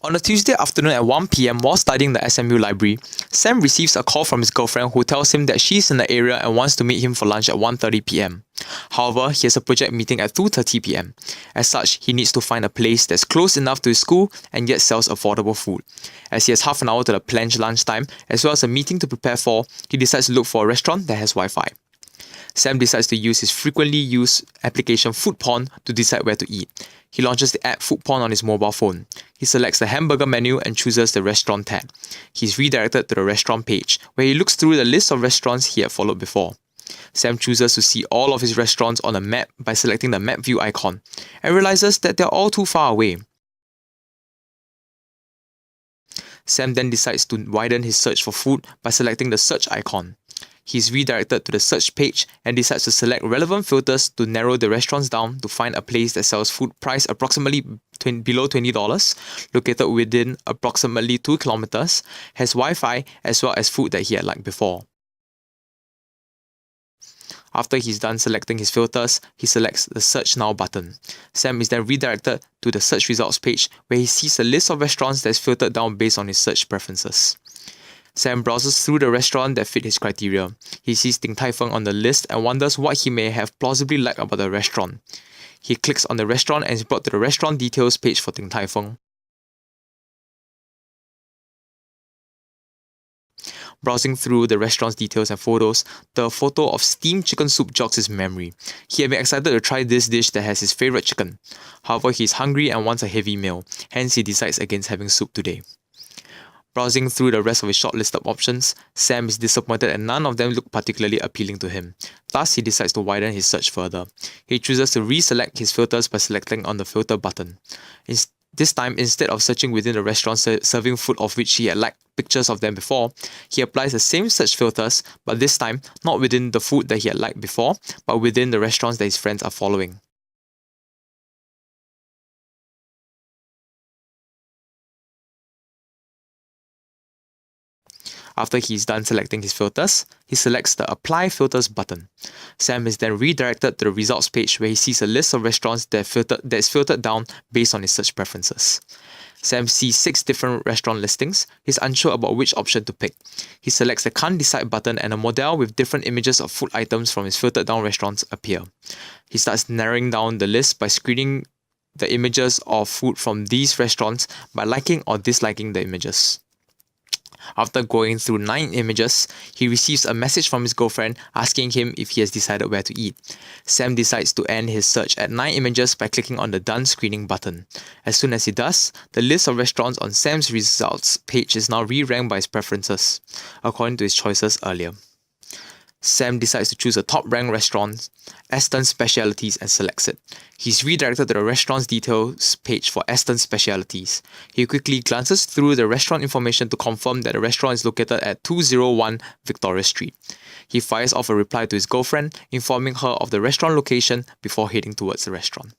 On a Tuesday afternoon at 1 PM while studying the SMU library, Sam receives a call from his girlfriend who tells him that she's in the area and wants to meet him for lunch at 1:30 PM. However, he has a project meeting at 2:30 PM. As such, he needs to find a place that's close enough to his school and yet sells affordable food. As he has half an hour to the planned lunchtime, as well as a meeting to prepare for, he decides to look for a restaurant that has Wi-Fi. Sam decides to use his frequently used application Foodporn to decide where to eat. He launches the app Foodporn on his mobile phone. He selects the hamburger menu and chooses the restaurant tab. He's redirected to the restaurant page, where he looks through the list of restaurants he had followed before. Sam chooses to see all of his restaurants on a map by selecting the map view icon, and realizes that they're all too far away. Sam then decides to widen his search for food by selecting the search icon. He's redirected to the search page and decides to select relevant filters to narrow the restaurants down to find a place that sells food priced approximately below $20, located within approximately 2 kilometers, has Wi-Fi as well as food that he had liked before. After he's done selecting his filters, he selects the Search Now button. Sam is then redirected to the search results page where he sees a list of restaurants that's filtered down based on his search preferences. Sam browses through the restaurant that fit his criteria. He sees Din Tai Fung on the list and wonders what he may have plausibly liked about the restaurant. He clicks on the restaurant and is brought to the restaurant details page for Din Tai Fung. Browsing through the restaurant's details and photos, the photo of steamed chicken soup jogs his memory. He had been excited to try this dish that has his favourite chicken. However, he is hungry and wants a heavy meal, hence he decides against having soup today. Browsing through the rest of his shortlisted options, Sam is disappointed that none of them look particularly appealing to him. Thus, he decides to widen his search further. He chooses to reselect his filters by selecting on the filter button. This time, instead of searching within the restaurant serving food of which he had liked pictures of them before, he applies the same search filters, but this time not within the food that he had liked before, but within the restaurants that his friends are following. After he's done selecting his filters, he selects the Apply Filters button. Sam is then redirected to the results page where he sees a list of restaurants that's filtered down based on his search preferences. Sam sees 6 different restaurant listings. He's unsure about which option to pick. He selects the Can't Decide button and a model with different images of food items from his filtered down restaurants appear. He starts narrowing down the list by screening the images of food from these restaurants by liking or disliking the images. After going through 9 images, he receives a message from his girlfriend asking him if he has decided where to eat. Sam decides to end his search at 9 images by clicking on the Done Screening button. As soon as he does, the list of restaurants on Sam's results page is now re-ranked by his preferences, according to his choices earlier. Sam decides to choose a top-ranked restaurant, Aston Specialities, and selects it. He's redirected to the restaurant's details page for Aston Specialities. He quickly glances through the restaurant information to confirm that the restaurant is located at 201 Victoria Street. He fires off a reply to his girlfriend, informing her of the restaurant location before heading towards the restaurant.